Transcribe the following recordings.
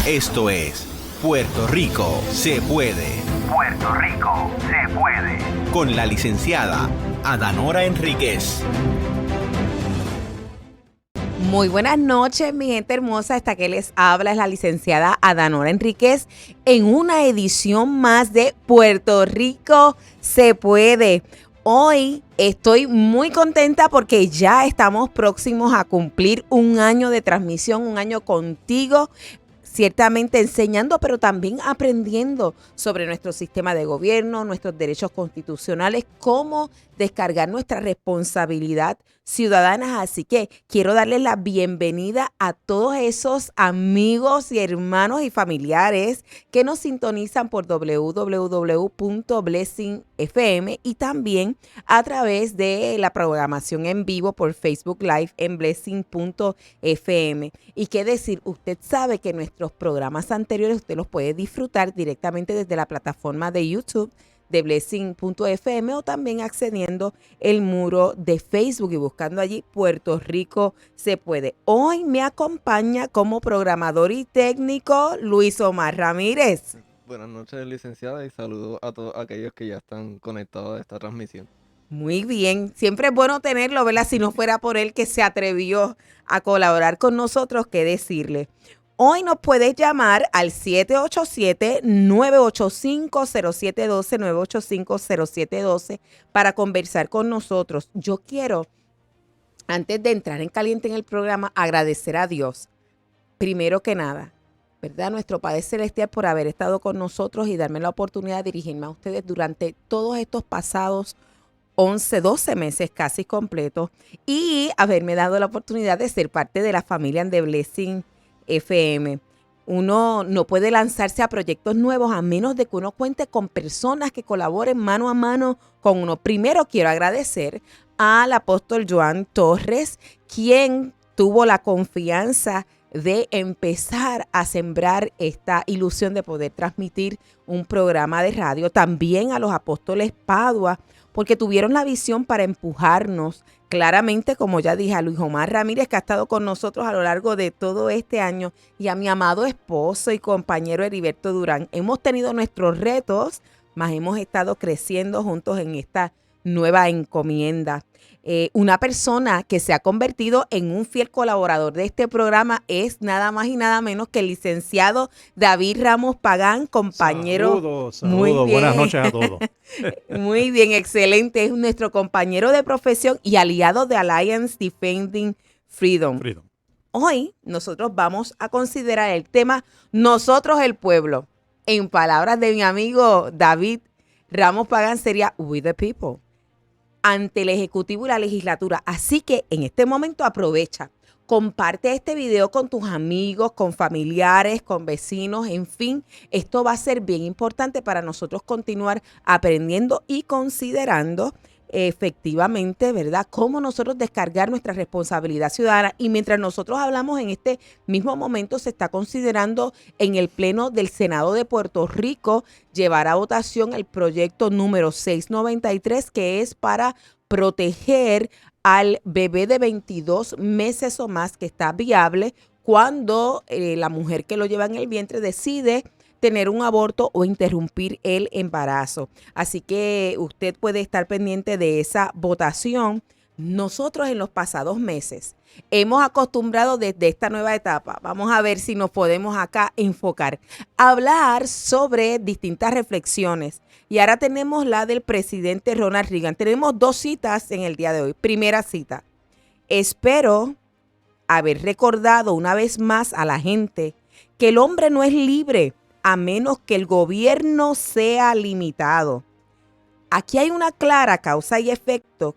Esto es Puerto Rico se puede. Puerto Rico se puede. Con la licenciada Adanora Enríquez. Muy buenas noches, mi gente hermosa. Esta que les habla es la licenciada Adanora Enríquez en una edición más de Puerto Rico se puede. Hoy estoy muy contenta porque ya estamos próximos a cumplir un año de transmisión, un año contigo, ciertamente enseñando, pero también aprendiendo sobre nuestro sistema de gobierno, nuestros derechos constitucionales, cómo descargar nuestra responsabilidad ciudadana. Así que quiero darles la bienvenida a todos esos amigos y hermanos y familiares que nos sintonizan por www.blessing.fm y también a través de la programación en vivo por Facebook Live en blessing.fm. Y qué decir, usted sabe que nuestros programas anteriores usted los puede disfrutar directamente desde la plataforma de YouTube de blessing.fm o también accediendo el muro de Facebook y buscando allí Puerto Rico se puede. Hoy me acompaña como programador y técnico Luis Omar Ramírez. Buenas noches, licenciada, y saludos a todos aquellos que ya están conectados a esta transmisión. Muy bien, siempre es bueno tenerlo, ¿verdad? Si no fuera por él que se atrevió a colaborar con nosotros, ¿qué decirle? Hoy nos puedes llamar al 787-985-0712, 985-0712 para conversar con nosotros. Yo quiero, antes de entrar en caliente en el programa, agradecer a Dios, primero que nada, ¿verdad? Nuestro Padre Celestial por haber estado con nosotros y darme la oportunidad de dirigirme a ustedes durante todos estos pasados 11, 12 meses casi completos y haberme dado la oportunidad de ser parte de la familia de Blessing FM. Uno no puede lanzarse a proyectos nuevos a menos de que uno cuente con personas que colaboren mano a mano con uno. Primero quiero agradecer al apóstol Joan Torres, quien tuvo la confianza de empezar a sembrar esta ilusión de poder transmitir un programa de radio. También a los apóstoles Padua, porque tuvieron la visión para empujarnos claramente, como ya dije, a Luis Omar Ramírez, que ha estado con nosotros a lo largo de todo este año, y a mi amado esposo y compañero Heriberto Durán. Hemos tenido nuestros retos, mas hemos estado creciendo juntos en esta nueva encomienda. Una persona que se ha convertido en un fiel colaborador de este programa es nada más y nada menos que el licenciado David Ramos Pagán, compañero. Saludos, buenas noches a todos. Muy bien, excelente. Es nuestro compañero de profesión y aliado de Alliance Defending Freedom. Hoy nosotros vamos a considerar el tema Nosotros el Pueblo. En palabras de mi amigo David Ramos Pagán sería We the People, ante el Ejecutivo y la Legislatura. Así que en este momento aprovecha, comparte este video con tus amigos, con familiares, con vecinos, en fin. Esto va a ser bien importante para nosotros continuar aprendiendo y considerando efectivamente, ¿verdad?, cómo nosotros descargar nuestra responsabilidad ciudadana. Y mientras nosotros hablamos, en este mismo momento se está considerando en el Pleno del Senado de Puerto Rico llevar a votación el proyecto número 693, que es para proteger al bebé de 22 meses o más que está viable cuando la mujer que lo lleva en el vientre decide tener un aborto o interrumpir el embarazo. Así que usted puede estar pendiente de esa votación. Nosotros en los pasados meses hemos acostumbrado desde esta nueva etapa, vamos a ver si nos podemos acá enfocar, hablar sobre distintas reflexiones. Y ahora tenemos la del presidente Ronald Reagan. Tenemos dos citas en el día de hoy. Primera cita: espero haber recordado una vez más a la gente que el hombre no es libre a menos que el gobierno sea limitado. Aquí hay una clara causa y efecto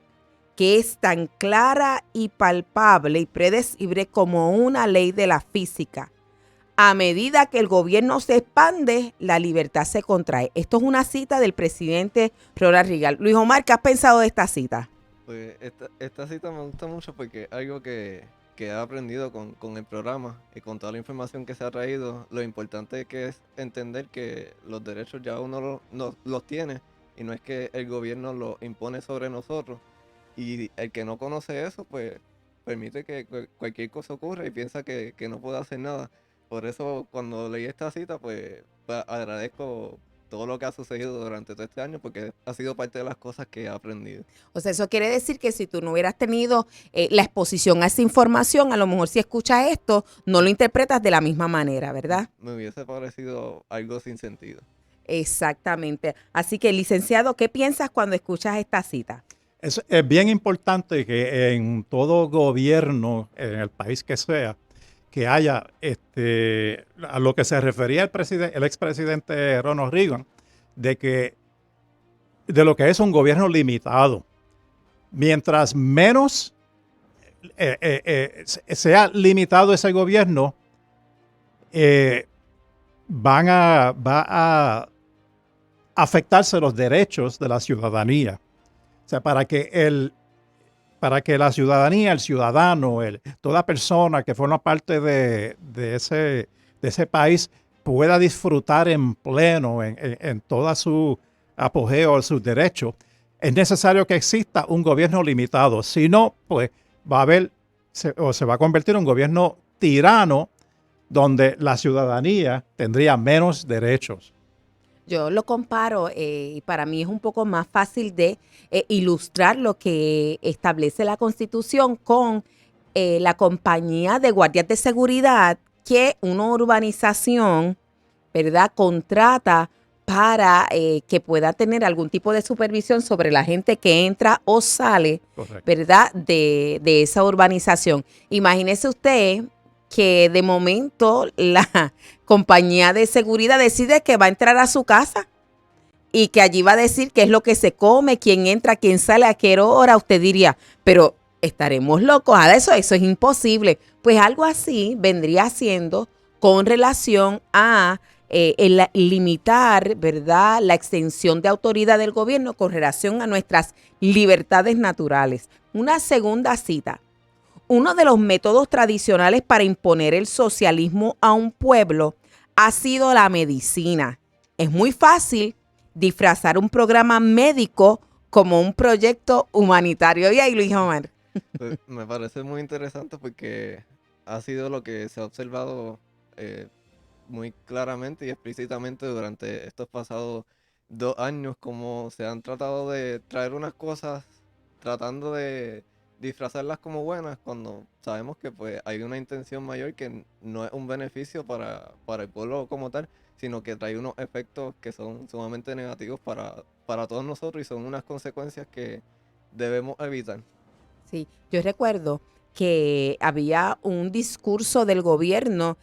que es tan clara y palpable y predecible como una ley de la física. A medida que el gobierno se expande, la libertad se contrae. Esto es una cita del presidente Ronald Reagan. Luis Omar, ¿qué has pensado de esta cita? Pues esta cita me gusta mucho porque es algo que he aprendido con el programa y con toda la información que se ha traído. Lo importante que es entender que los derechos ya uno los tiene y no es que el gobierno los impone sobre nosotros. Y el que no conoce eso, pues permite que cualquier cosa ocurra y piensa que no puede hacer nada. por eso cuando leí esta cita, pues agradezco todo lo que ha sucedido durante todo este año, porque ha sido parte de las cosas que he aprendido. O sea, eso quiere decir que si tú no hubieras tenido la exposición a esa información, a lo mejor si escuchas esto, no lo interpretas de la misma manera, ¿verdad? Me hubiese parecido algo sin sentido. Exactamente. Así que, licenciado, ¿qué piensas cuando escuchas esta cita? Es bien importante que en todo gobierno, en el país que sea, que haya a lo que se refería el expresidente Ronald Reagan, de lo que es un gobierno limitado. Mientras menos sea limitado ese gobierno, va a afectarse los derechos de la ciudadanía. O sea, para que la ciudadanía, el ciudadano, toda persona que forma parte de ese país pueda disfrutar en pleno, en toda su apogeo, sus derechos, es necesario que exista un gobierno limitado. Si no, pues se va a convertir en un gobierno tirano donde la ciudadanía tendría menos derechos. Yo lo comparo y para mí es un poco más fácil de ilustrar lo que establece la Constitución con la compañía de guardias de seguridad que una urbanización, ¿verdad?, contrata para que pueda tener algún tipo de supervisión sobre la gente que entra o sale, Correcto. ¿verdad?, de esa urbanización. Imagínese usted que de momento la compañía de seguridad decide que va a entrar a su casa y que allí va a decir qué es lo que se come, quién entra, quién sale, a qué hora. Usted diría, pero estaremos locos, eso es imposible. Pues algo así vendría siendo con relación a limitar, ¿verdad?, la extensión de autoridad del gobierno con relación a nuestras libertades naturales. Una segunda cita. Uno de los métodos tradicionales para imponer el socialismo a un pueblo ha sido la medicina. Es muy fácil disfrazar un programa médico como un proyecto humanitario. ¿Y ahí, Luis Omar? Pues, me parece muy interesante porque ha sido lo que se ha observado muy claramente y explícitamente durante estos pasados 2 años, como se han tratado de traer unas cosas tratando de disfrazarlas como buenas cuando sabemos que pues hay una intención mayor que no es un beneficio para el pueblo como tal, sino que trae unos efectos que son sumamente negativos para todos nosotros y son unas consecuencias que debemos evitar. Sí, yo recuerdo que había un discurso del gobierno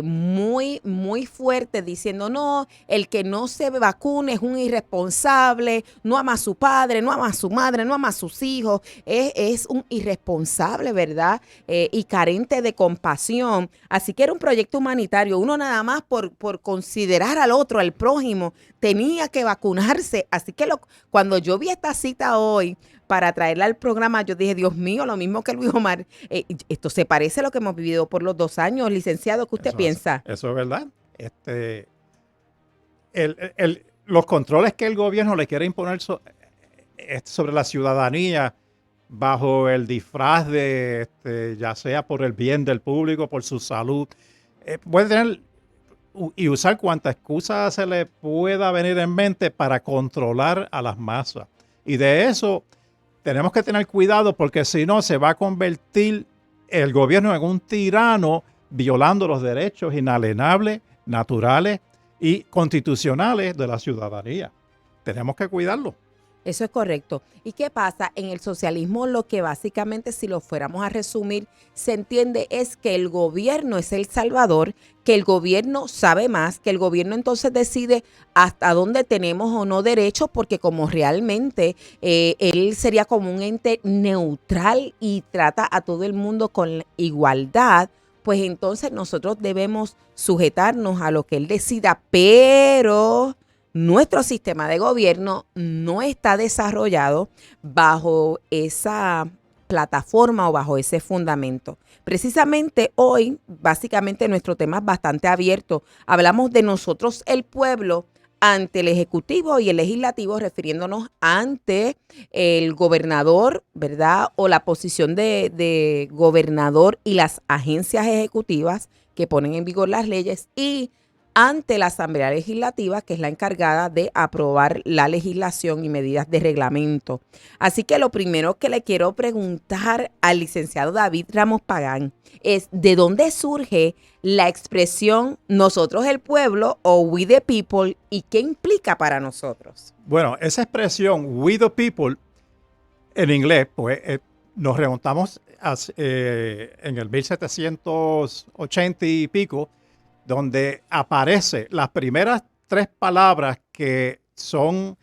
muy, muy fuerte diciendo, no, el que no se vacune es un irresponsable, no ama a su padre, no ama a su madre, no ama a sus hijos, es un irresponsable, ¿verdad? Y carente de compasión. Así que era un proyecto humanitario, uno nada más por considerar al otro, al prójimo, tenía que vacunarse. Así que cuando yo vi esta cita hoy, para traerla al programa, yo dije, Dios mío, lo mismo que Luis Omar, esto se parece a lo que hemos vivido por los 2 años, licenciado, ¿qué usted piensa? Eso es verdad. Los controles que el gobierno le quiere imponer sobre la ciudadanía bajo el disfraz de, ya sea por el bien del público, por su salud, puede tener y usar cuanta excusa se le pueda venir en mente para controlar a las masas. Y de eso tenemos que tener cuidado porque si no se va a convertir el gobierno en un tirano violando los derechos inalienables, naturales y constitucionales de la ciudadanía. Tenemos que cuidarlo. Eso es correcto. ¿Y qué pasa? En el socialismo lo que básicamente, si lo fuéramos a resumir, se entiende es que el gobierno es el salvador, que el gobierno sabe más, que el gobierno entonces decide hasta dónde tenemos o no derechos, porque como realmente él sería como un ente neutral y trata a todo el mundo con igualdad, pues entonces nosotros debemos sujetarnos a lo que él decida, pero nuestro sistema de gobierno no está desarrollado bajo esa plataforma o bajo ese fundamento. Precisamente hoy, básicamente nuestro tema es bastante abierto. Hablamos de nosotros, el pueblo, ante el Ejecutivo y el Legislativo, refiriéndonos ante el gobernador, ¿verdad? O la posición de gobernador y las agencias ejecutivas, que ponen en vigor las leyes, y ante la Asamblea Legislativa, que es la encargada de aprobar la legislación y medidas de reglamento. Así que lo primero que le quiero preguntar al licenciado David Ramos Pagán es ¿de dónde surge la expresión nosotros el pueblo o we the people y qué implica para nosotros? Bueno, esa expresión we the people en inglés, pues nos remontamos en el 1780 y pico, donde aparece las primeras 3 palabras que son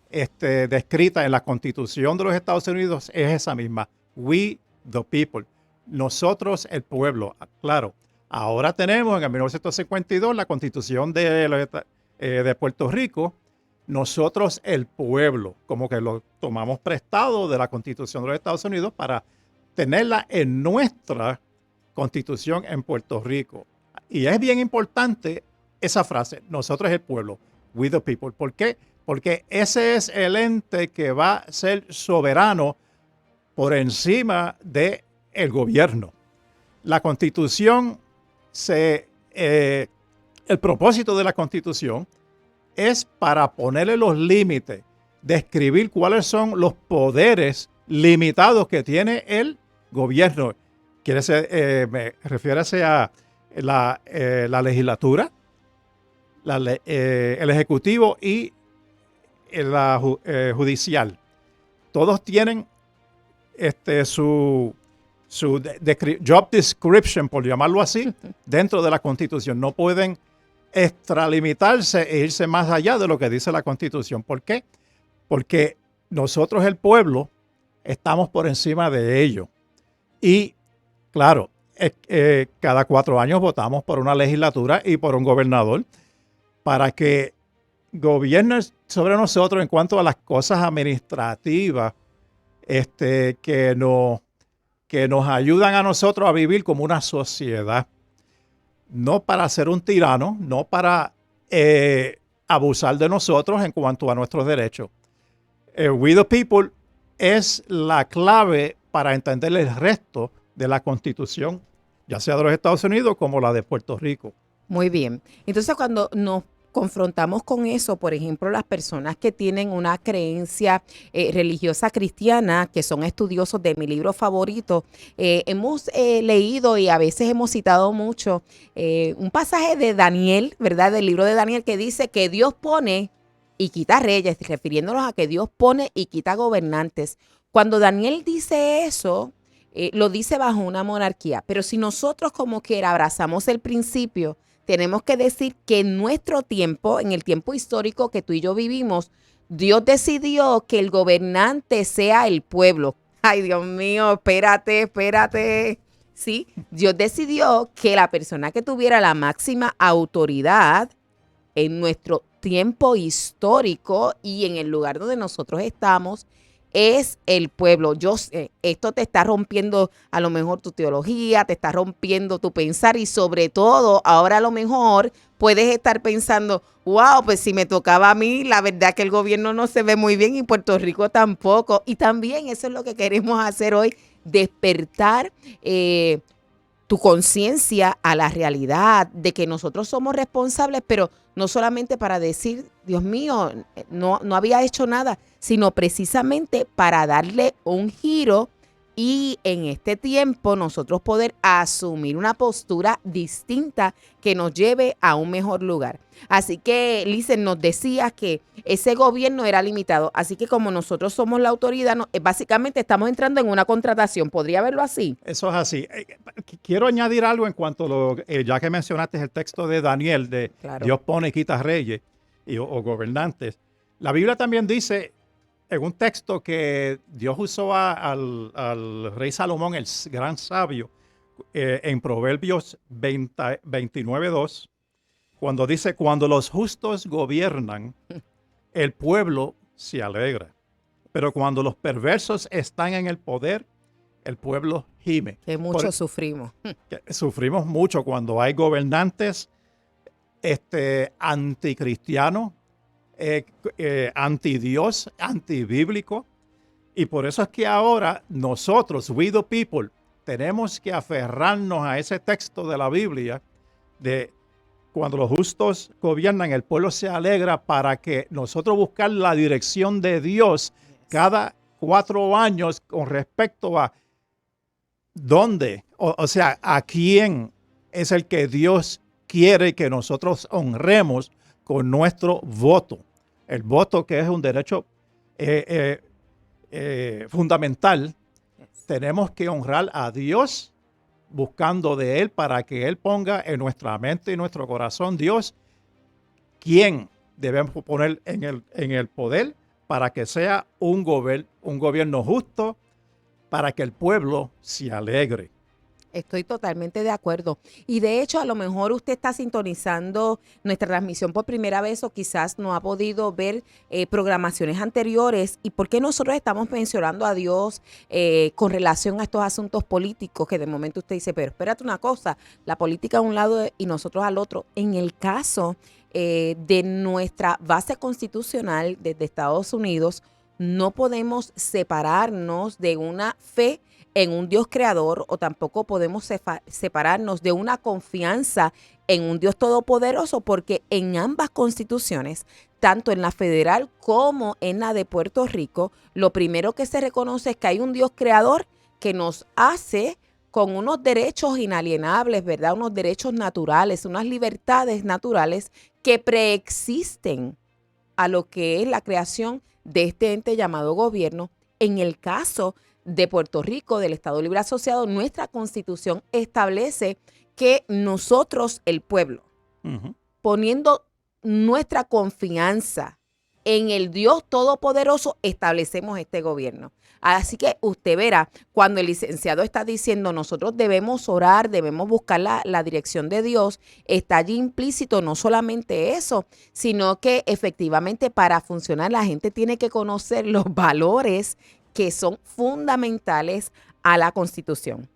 descritas en la Constitución de los Estados Unidos, es esa misma, we the people, nosotros el pueblo. Claro, ahora tenemos en el 1952 la Constitución de Puerto Rico, nosotros el pueblo, como que lo tomamos prestado de la Constitución de los Estados Unidos para tenerla en nuestra Constitución en Puerto Rico. Y es bien importante esa frase, nosotros el pueblo, we the people. ¿Por qué? Porque ese es el ente que va a ser soberano por encima del gobierno. La Constitución, el propósito de la Constitución es para ponerle los límites, describir cuáles son los poderes limitados que tiene el gobierno. Me refiere a la legislatura, el ejecutivo y la judicial. Todos tienen su job description, por llamarlo así, dentro de la Constitución. No pueden extralimitarse e irse más allá de lo que dice la Constitución. ¿Por qué? Porque nosotros, el pueblo, estamos por encima de ello. Y, claro, cada 4 años votamos por una legislatura y por un gobernador para que gobiernen sobre nosotros en cuanto a las cosas administrativas que nos ayudan a nosotros a vivir como una sociedad. No para ser un tirano, no para abusar de nosotros en cuanto a nuestros derechos. We the people es la clave para entender el resto de la Constitución, ya sea de los Estados Unidos como la de Puerto Rico. Muy bien. Entonces, cuando nos confrontamos con eso, por ejemplo, las personas que tienen una creencia religiosa cristiana, que son estudiosos de mi libro favorito, hemos leído y a veces hemos citado mucho un pasaje de Daniel, ¿verdad? Del libro de Daniel, que dice que Dios pone y quita reyes, refiriéndonos a que Dios pone y quita gobernantes. Cuando Daniel dice eso, lo dice bajo una monarquía, pero si nosotros como quiera abrazamos el principio, tenemos que decir que en nuestro tiempo, en el tiempo histórico que tú y yo vivimos, Dios decidió que el gobernante sea el pueblo. Ay, Dios mío, espérate. Sí, Dios decidió que la persona que tuviera la máxima autoridad en nuestro tiempo histórico y en el lugar donde nosotros estamos es el pueblo. Yo sé, esto te está rompiendo a lo mejor tu teología, te está rompiendo tu pensar y sobre todo ahora a lo mejor puedes estar pensando, wow, pues si me tocaba a mí, la verdad que el gobierno no se ve muy bien y Puerto Rico tampoco. Y también eso es lo que queremos hacer hoy, despertar tu conciencia a la realidad de que nosotros somos responsables, pero no solamente para decir, Dios mío, no había hecho nada, sino precisamente para darle un giro y en este tiempo nosotros poder asumir una postura distinta que nos lleve a un mejor lugar. Así que, Lice, nos decías que ese gobierno era limitado. Así que como nosotros somos la autoridad, básicamente estamos entrando en una contratación. ¿Podría verlo así? Eso es así. Quiero añadir algo en cuanto a ya que mencionaste el texto de Daniel, de claro, Dios pone y quita reyes o gobernantes. La Biblia también dice en un texto que Dios usó al rey Salomón, el gran sabio, en Proverbios 29:2, cuando dice, cuando los justos gobiernan, el pueblo se alegra. Pero cuando los perversos están en el poder, el pueblo gime. Que mucho sufrimos. Sufrimos mucho cuando hay gobernantes anticristianos, anti-Dios, anti-bíblico. Y por eso es que ahora nosotros, we the people, tenemos que aferrarnos a ese texto de la Biblia de cuando los justos gobiernan, el pueblo se alegra para que nosotros buscar la dirección de Dios cada 4 años con respecto a dónde, o sea, a quién es el que Dios quiere que nosotros honremos con nuestro voto. El voto, que es un derecho fundamental, tenemos que honrar a Dios buscando de Él para que Él ponga en nuestra mente y nuestro corazón, Dios, quién debemos poner en el poder para que sea un gobierno justo, para que el pueblo se alegre. Estoy totalmente de acuerdo. Y de hecho, a lo mejor usted está sintonizando nuestra transmisión por primera vez o quizás no ha podido ver programaciones anteriores. ¿Y por qué nosotros estamos mencionando a Dios con relación a estos asuntos políticos? Que de momento usted dice, pero espérate una cosa, la política a un lado y nosotros al otro. En el caso de nuestra base constitucional desde Estados Unidos, no podemos separarnos de una fe en un Dios creador o tampoco podemos separarnos de una confianza en un Dios todopoderoso, porque en ambas constituciones, tanto en la federal como en la de Puerto Rico, lo primero que se reconoce es que hay un Dios creador que nos hace con unos derechos inalienables, ¿verdad? Unos derechos naturales, unas libertades naturales que preexisten a lo que es la creación de este ente llamado gobierno. En el caso de Puerto Rico, del Estado Libre Asociado, nuestra Constitución establece que nosotros, el pueblo, poniendo nuestra confianza en el Dios Todopoderoso, establecemos este gobierno. Así que usted verá, cuando el licenciado está diciendo nosotros debemos orar, debemos buscar la dirección de Dios, está allí implícito no solamente eso, sino que efectivamente para funcionar la gente tiene que conocer los valores que son fundamentales a la Constitución.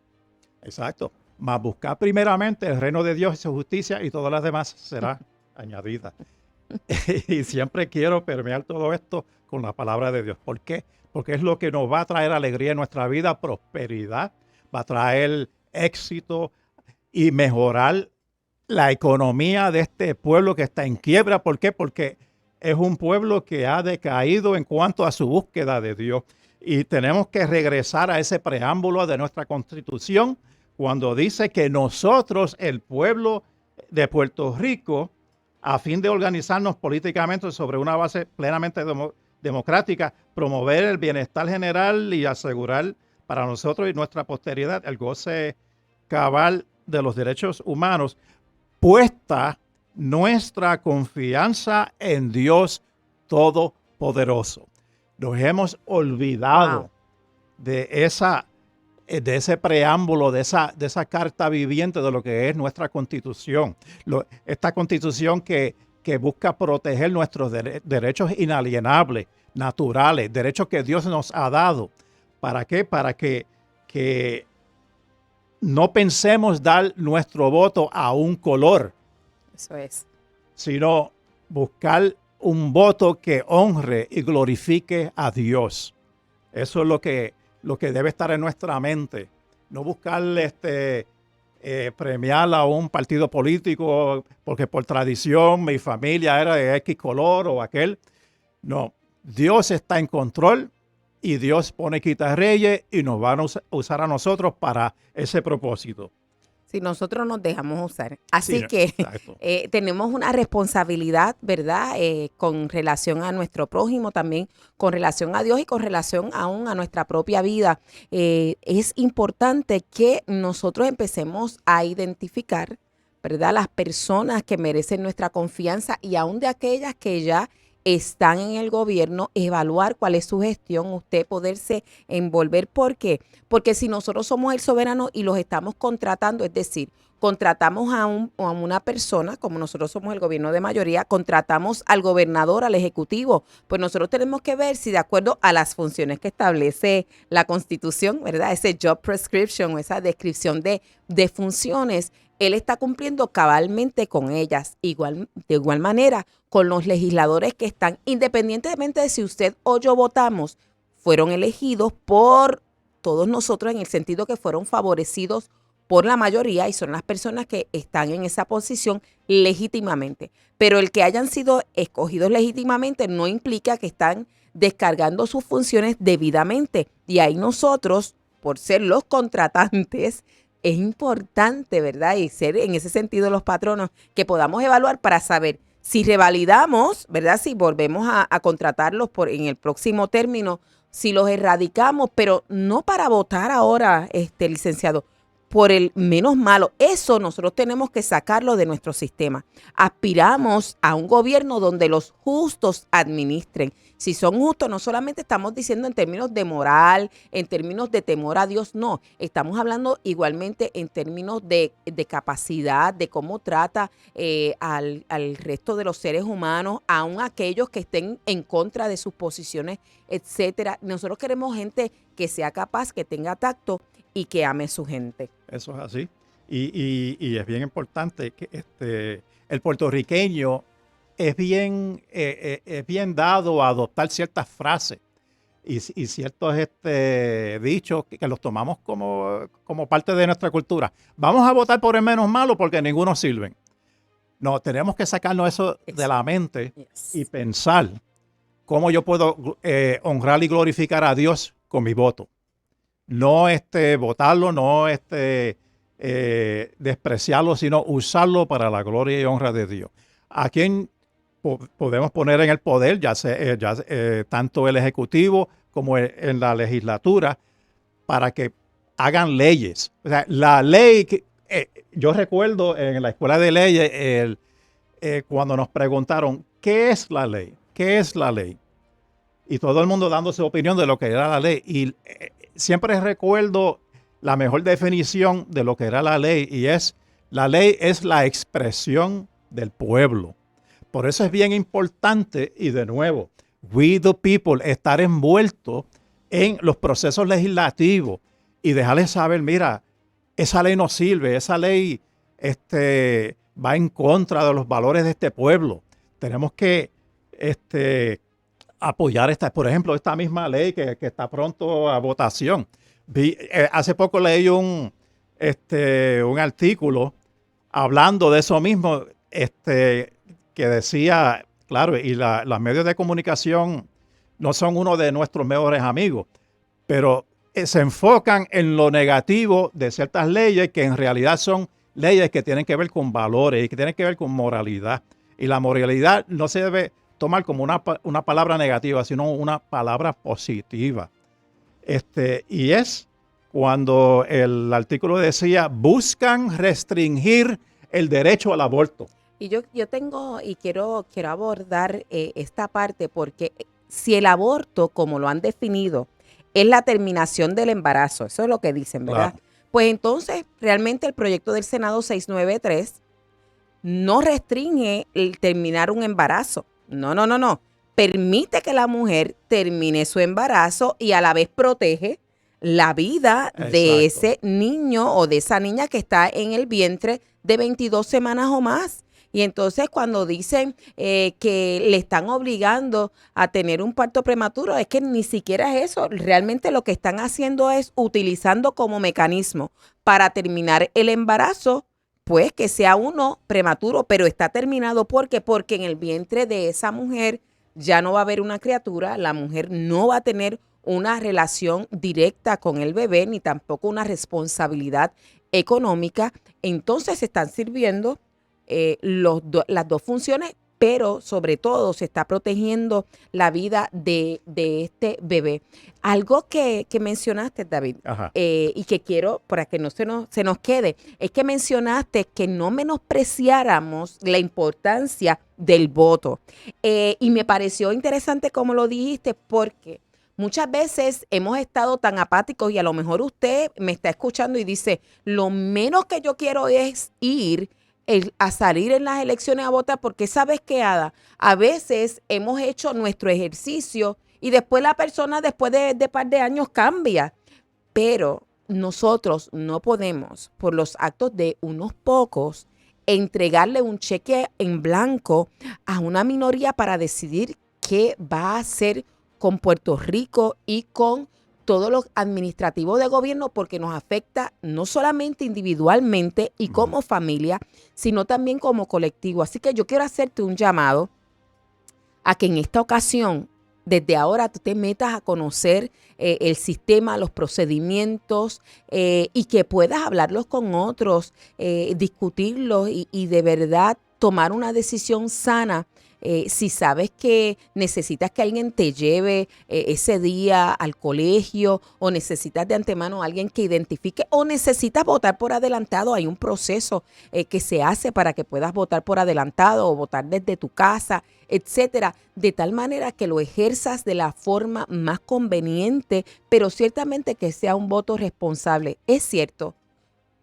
Exacto. Mas buscar primeramente el reino de Dios y su justicia y todas las demás será añadida. Y siempre quiero permear todo esto con la palabra de Dios. ¿Por qué? Porque es lo que nos va a traer alegría en nuestra vida, prosperidad, va a traer éxito y mejorar la economía de este pueblo que está en quiebra. ¿Por qué? Porque es un pueblo que ha decaído en cuanto a su búsqueda de Dios. Y tenemos que regresar a ese preámbulo de nuestra Constitución cuando dice que nosotros, el pueblo de Puerto Rico, a fin de organizarnos políticamente sobre una base plenamente democrática, promover el bienestar general y asegurar para nosotros y nuestra posteridad el goce cabal de los derechos humanos, puesta nuestra confianza en Dios Todopoderoso. Nos hemos olvidado de ese preámbulo, de esa carta viviente de lo que es nuestra Constitución. Esta Constitución que busca proteger nuestros derechos inalienables, naturales, derechos que Dios nos ha dado. ¿Para qué? Para que no pensemos dar nuestro voto a un color. Eso es. Sino buscar un voto que honre y glorifique a Dios. Eso es lo que debe estar en nuestra mente. No buscar premiar a un partido político porque por tradición mi familia era de X color o aquel. No, Dios está en control y Dios pone quitarreyes y nos van a usar a nosotros para ese propósito. Si nosotros nos dejamos usar. Así Sí, que tenemos una responsabilidad, ¿verdad? Con relación a nuestro prójimo, también con relación a Dios y con relación aún a nuestra propia vida. Es importante que nosotros empecemos a identificar, ¿verdad?, las personas que merecen nuestra confianza y aún de aquellas que ya están en el gobierno, evaluar cuál es su gestión, usted poderse envolver. ¿Por qué? Porque si nosotros somos el soberano y los estamos contratando, es decir, contratamos a una persona, como nosotros somos el gobierno de mayoría, contratamos al gobernador, al ejecutivo, pues nosotros tenemos que ver si de acuerdo a las funciones que establece la Constitución, ¿verdad?, ese job prescription o esa descripción de funciones, él está cumpliendo cabalmente con ellas. De igual manera, con los legisladores que están, independientemente de si usted o yo votamos, fueron elegidos por todos nosotros en el sentido que fueron favorecidos por la mayoría y son las personas que están en esa posición legítimamente. Pero el que hayan sido escogidos legítimamente no implica que están descargando sus funciones debidamente. Y ahí nosotros, por ser los contratantes, es importante, ¿verdad? Y ser en ese sentido los patronos que podamos evaluar para saber si revalidamos, ¿verdad? Si volvemos a contratarlos en el próximo término, si los erradicamos, pero no para votar ahora, licenciado, por el menos malo. Eso nosotros tenemos que sacarlo de nuestro sistema. Aspiramos a un gobierno donde los justos administren. Si son justos, no solamente estamos diciendo en términos de moral, en términos de temor a Dios, no. Estamos hablando igualmente en términos de capacidad, de cómo trata al resto de los seres humanos, aun aquellos que estén en contra de sus posiciones, etcétera. Nosotros queremos gente que sea capaz, que tenga tacto y que ame a su gente. Eso es así. Y es bien importante que el puertorriqueño es bien dado a adoptar ciertas frases y ciertos dichos que los tomamos como parte de nuestra cultura. Vamos a votar por el menos malo porque ninguno sirve. No, tenemos que sacarnos eso de la mente y pensar cómo yo puedo honrar y glorificar a Dios con mi voto. No votarlo, no despreciarlo, sino usarlo para la gloria y honra de Dios. ¿A quién podemos poner en el poder, tanto el Ejecutivo como en la legislatura, para que hagan leyes? O sea, la ley, yo recuerdo en la escuela de leyes, cuando nos preguntaron, ¿qué es la ley? ¿Qué es la ley? Y todo el mundo dando su opinión de lo que era la ley. Y siempre recuerdo la mejor definición de lo que era la ley, y la ley es la expresión del pueblo. Por eso es bien importante, y de nuevo, we the people, estar envueltos en los procesos legislativos y dejarles saber, mira, esa ley no sirve, esa ley va en contra de los valores de este pueblo. Tenemos que apoyar por ejemplo, esta misma ley que está pronto a votación. Hace poco leí un artículo hablando de eso mismo, que decía, claro, y los medios de comunicación no son uno de nuestros mejores amigos, pero se enfocan en lo negativo de ciertas leyes que en realidad son leyes que tienen que ver con valores y que tienen que ver con moralidad. Y la moralidad no se debe tomar como una palabra negativa, sino una palabra positiva. Y es cuando el artículo decía, buscan restringir el derecho al aborto. Y yo tengo y quiero abordar esta parte, porque si el aborto, como lo han definido, es la terminación del embarazo, eso es lo que dicen, ¿verdad? Claro. Pues entonces realmente el proyecto del Senado 693 no restringe el terminar un embarazo. No. Permite que la mujer termine su embarazo y a la vez protege la vida de ese niño o de esa niña que está en el vientre de 22 semanas o más. Y entonces cuando dicen que le están obligando a tener un parto prematuro, es que ni siquiera es eso. Realmente lo que están haciendo es utilizando como mecanismo para terminar el embarazo, pues que sea uno prematuro, pero está terminado. ¿Por qué? Porque en el vientre de esa mujer ya no va a haber una criatura, la mujer no va a tener una relación directa con el bebé, ni tampoco una responsabilidad económica. Entonces se están sirviendo las dos funciones, pero sobre todo se está protegiendo la vida de este bebé. Algo que mencionaste, David, y que quiero, para que no se nos quede, es que mencionaste que no menospreciáramos la importancia del voto. Y me pareció interesante como lo dijiste, porque muchas veces hemos estado tan apáticos, y a lo mejor usted me está escuchando y dice, lo menos que yo quiero es ir a salir en las elecciones a votar, porque ¿sabes qué, Ada? A veces hemos hecho nuestro ejercicio y después la persona después de par de años cambia. Pero nosotros no podemos, por los actos de unos pocos, entregarle un cheque en blanco a una minoría para decidir qué va a hacer con Puerto Rico y con todo lo administrativo de gobierno, porque nos afecta no solamente individualmente y como familia, sino también como colectivo. Así que yo quiero hacerte un llamado a que en esta ocasión, desde ahora, tú te metas a conocer el sistema, los procedimientos y que puedas hablarlos con otros, discutirlos y de verdad tomar una decisión sana. Si sabes que necesitas que alguien te lleve ese día al colegio o necesitas de antemano a alguien que identifique o necesitas votar por adelantado, hay un proceso que se hace para que puedas votar por adelantado o votar desde tu casa, etcétera, de tal manera que lo ejerzas de la forma más conveniente, pero ciertamente que sea un voto responsable. Es cierto,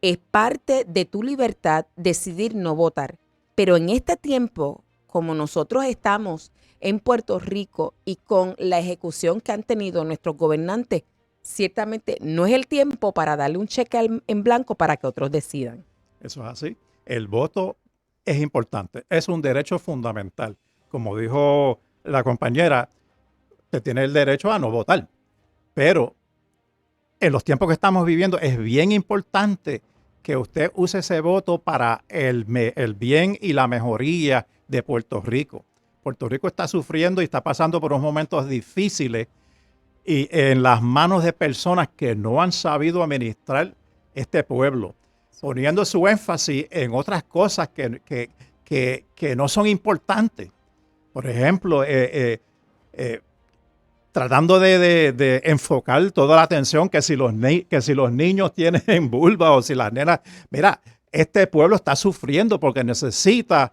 es parte de tu libertad decidir no votar, pero en este tiempo, como nosotros estamos en Puerto Rico y con la ejecución que han tenido nuestros gobernantes, ciertamente no es el tiempo para darle un cheque en blanco para que otros decidan. Eso es así. El voto es importante, es un derecho fundamental. Como dijo la compañera, usted tiene el derecho a no votar, pero en los tiempos que estamos viviendo es bien importante que usted use ese voto para el bien y la mejoría de Puerto Rico. Puerto Rico está sufriendo y está pasando por unos momentos difíciles y en las manos de personas que no han sabido administrar este pueblo, poniendo su énfasis en otras cosas que no son importantes. Por ejemplo, tratando de enfocar toda la atención que si los niños tienen vulva o si las nenas. Mira, este pueblo está sufriendo porque necesita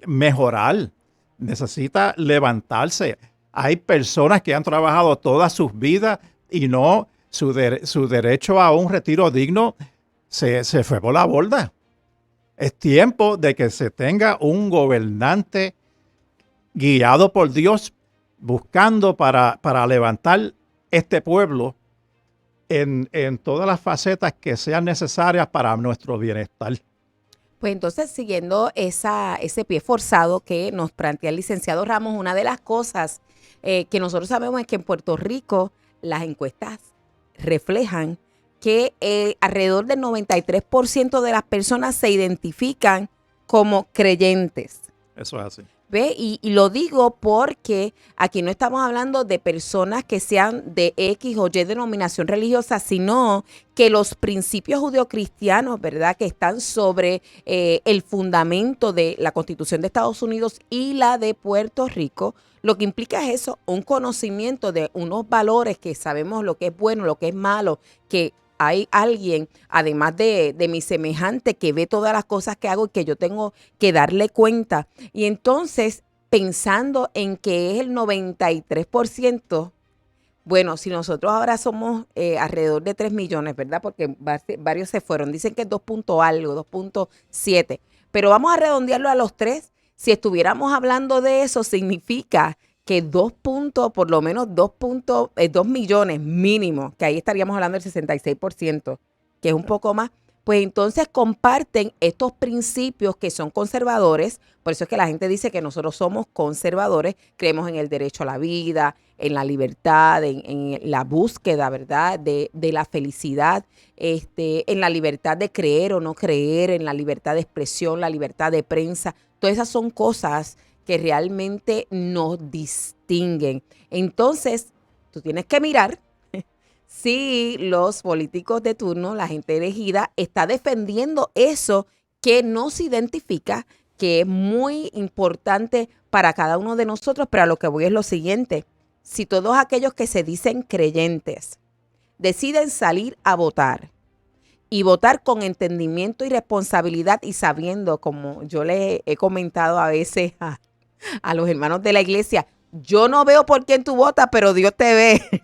mejorar, necesita levantarse. Hay personas que han trabajado todas sus vidas y no su derecho a un retiro digno se fue por la borda. Es tiempo de que se tenga un gobernante guiado por Dios, buscando para levantar este pueblo en todas las facetas que sean necesarias para nuestro bienestar. Pues entonces, siguiendo ese pie forzado que nos plantea el licenciado Ramos, una de las cosas que nosotros sabemos es que en Puerto Rico las encuestas reflejan que alrededor del 93% de las personas se identifican como creyentes. Eso es así. ¿Ve? Y lo digo porque aquí no estamos hablando de personas que sean de X o Y denominación religiosa, sino que los principios judeocristianos, ¿verdad?, que están sobre el fundamento de la Constitución de Estados Unidos y la de Puerto Rico, lo que implica es eso, un conocimiento de unos valores que sabemos lo que es bueno, lo que es malo, que hay alguien, además de mi semejante, que ve todas las cosas que hago y que yo tengo que darle cuenta. Y entonces, pensando en que es el 93%, bueno, si nosotros ahora somos alrededor de 3 millones, ¿verdad? Porque varios se fueron. Dicen que es 2 punto algo, 2.7. Pero vamos a redondearlo a los 3. Si estuviéramos hablando de eso, significa que por lo menos 2 millones mínimo, que ahí estaríamos hablando del 66%, que es un poco más, pues entonces comparten estos principios que son conservadores. Por eso es que la gente dice que nosotros somos conservadores, creemos en el derecho a la vida, en la libertad, en la búsqueda, ¿verdad?, de la felicidad, en la libertad de creer o no creer, en la libertad de expresión, la libertad de prensa. Todas esas son cosas que realmente nos distinguen. Entonces, tú tienes que mirar si los políticos de turno, la gente elegida, está defendiendo eso que nos identifica, que es muy importante para cada uno de nosotros, pero a lo que voy es lo siguiente. Si todos aquellos que se dicen creyentes deciden salir a votar y votar con entendimiento y responsabilidad y sabiendo, como yo les he comentado a veces a los hermanos de la iglesia, yo no veo por quién tú votas, pero Dios te ve.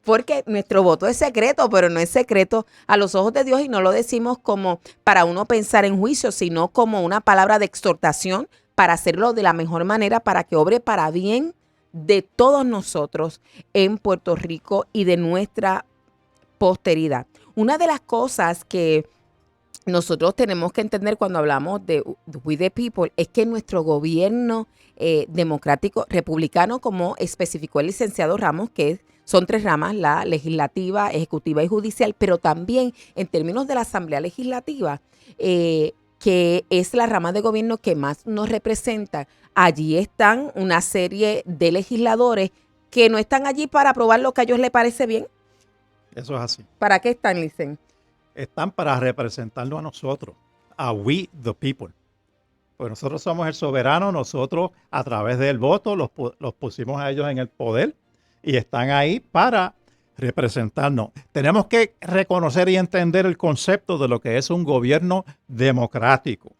Porque nuestro voto es secreto, pero no es secreto a los ojos de Dios y no lo decimos como para uno pensar en juicio, sino como una palabra de exhortación para hacerlo de la mejor manera, para que obre para bien de todos nosotros en Puerto Rico y de nuestra posteridad. Una de las cosas que nosotros tenemos que entender cuando hablamos de We the People, es que nuestro gobierno democrático, republicano, como especificó el licenciado Ramos, son 3 ramas, la legislativa, ejecutiva y judicial, pero también en términos de la Asamblea Legislativa, que es la rama de gobierno que más nos representa, allí están una serie de legisladores que no están allí para aprobar lo que a ellos les parece bien. Eso es así. ¿Para qué están, Licen? Están para representarnos a nosotros, a we the people. Pues nosotros somos el soberano, nosotros a través del voto los pusimos a ellos en el poder y están ahí para representarnos. Tenemos que reconocer y entender el concepto de lo que es un gobierno democrático.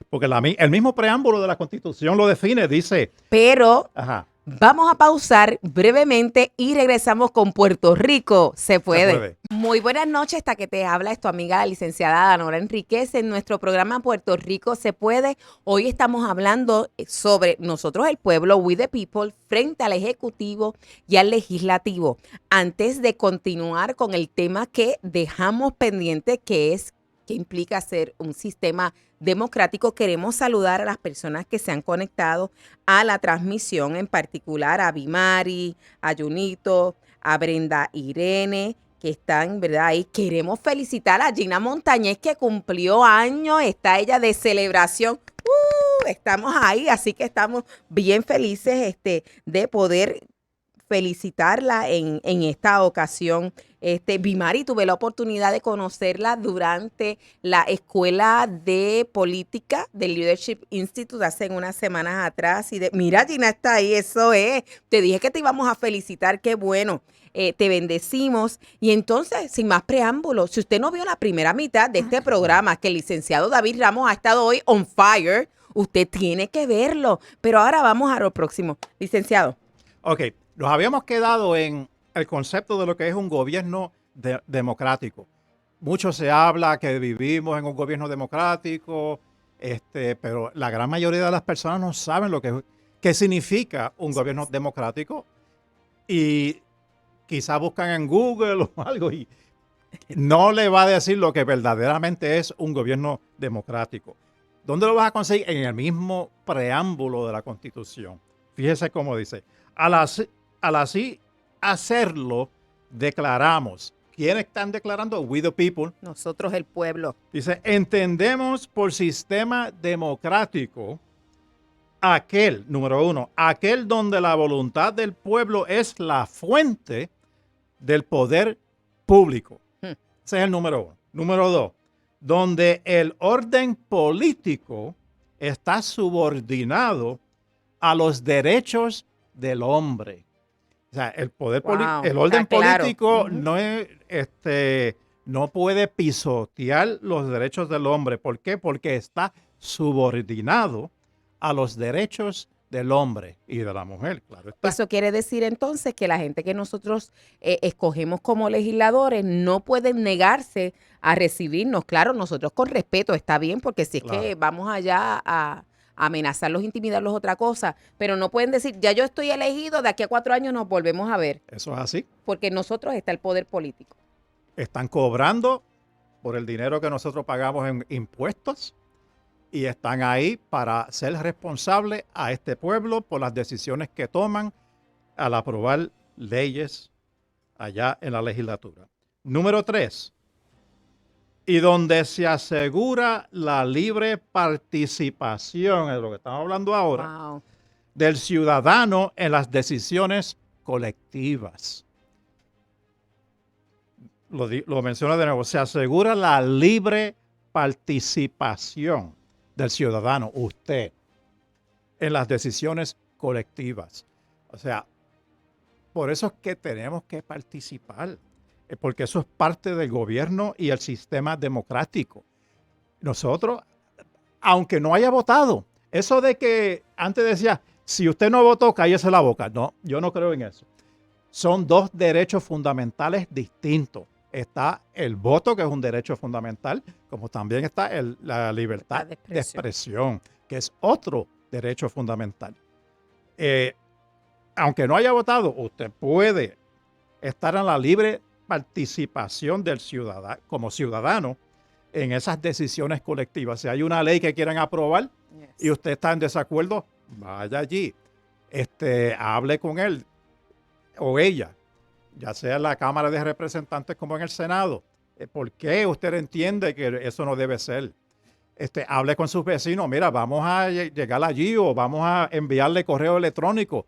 Porque el mismo preámbulo de la Constitución lo define, dice... Pero... Ajá. Vamos a pausar brevemente y regresamos con Puerto Rico. Se puede. Muy buenas noches, esta que te habla es tu amiga la licenciada Danora Enríquez en nuestro programa Puerto Rico se puede. Hoy estamos hablando sobre nosotros el pueblo, we the people, frente al Ejecutivo y al Legislativo. Antes de continuar con el tema que dejamos pendiente, que implica ser un sistema democrático, queremos saludar a las personas que se han conectado a la transmisión, en particular a Bimari, a Junito, a Brenda Irene, que están, ¿verdad? Ahí queremos felicitar a Gina Montañez, que cumplió años, está ella de celebración. Estamos ahí, así que estamos bien felices de poder felicitarla en esta ocasión. Bimari, tuve la oportunidad de conocerla durante la Escuela de Política del Leadership Institute hace unas semanas atrás. Mira, Gina está ahí, eso es. Te dije que te íbamos a felicitar, qué bueno. Te bendecimos. Y entonces, sin más preámbulos, si usted no vio la primera mitad de este programa, que el licenciado David Ramos ha estado hoy on fire, usted tiene que verlo. Pero ahora vamos a lo próximo. Licenciado. Ok. Nos habíamos quedado en el concepto de lo que es un gobierno democrático. Mucho se habla que vivimos en un gobierno democrático, pero la gran mayoría de las personas no saben qué significa un gobierno democrático y quizás buscan en Google o algo y no le va a decir lo que verdaderamente es un gobierno democrático. ¿Dónde lo vas a conseguir? En el mismo preámbulo de la Constitución. Fíjese cómo dice, al así hacerlo, declaramos. ¿Quiénes están declarando? We the people. Nosotros el pueblo. Dice, entendemos por sistema democrático número 1, aquel donde la voluntad del pueblo es la fuente del poder público. Ese es el número 1. Número 2, donde el orden político está subordinado a los derechos del hombre. O sea, el orden político no puede pisotear los derechos del hombre. ¿Por qué? Porque está subordinado a los derechos del hombre y de la mujer, claro está. Eso quiere decir entonces que la gente que nosotros escogemos como legisladores no pueden negarse a recibirnos. Claro, nosotros con respeto, está bien, porque si es que vamos allá a amenazarlos, intimidarlos, otra cosa, pero no pueden decir, ya yo estoy elegido, de aquí a 4 años nos volvemos a ver. Eso es así. Porque en nosotros está el poder político. Están cobrando por el dinero que nosotros pagamos en impuestos y están ahí para ser responsables a este pueblo por las decisiones que toman al aprobar leyes allá en la legislatura. Número 3. Y donde se asegura la libre participación, es lo que estamos hablando ahora, del ciudadano en las decisiones colectivas. Lo menciono de nuevo, se asegura la libre participación del ciudadano, usted, en las decisiones colectivas. O sea, por eso es que tenemos que participar, porque eso es parte del gobierno y el sistema democrático. Nosotros, aunque no haya votado, eso de que antes decía, si usted no votó, cállese la boca. No, yo no creo en eso. Son 2 derechos fundamentales distintos. Está el voto, que es un derecho fundamental, como también está la libertad de expresión, que es otro derecho fundamental. Aunque no haya votado, usted puede estar en la libre participación del ciudadano, como ciudadano, en esas decisiones colectivas. Si hay una ley que quieren aprobar y usted está en desacuerdo, vaya allí, hable con él o ella, ya sea en la Cámara de Representantes como en el Senado. ¿Por qué usted entiende que eso no debe ser? Hable con sus vecinos, mira, vamos a llegar allí o vamos a enviarle correo electrónico.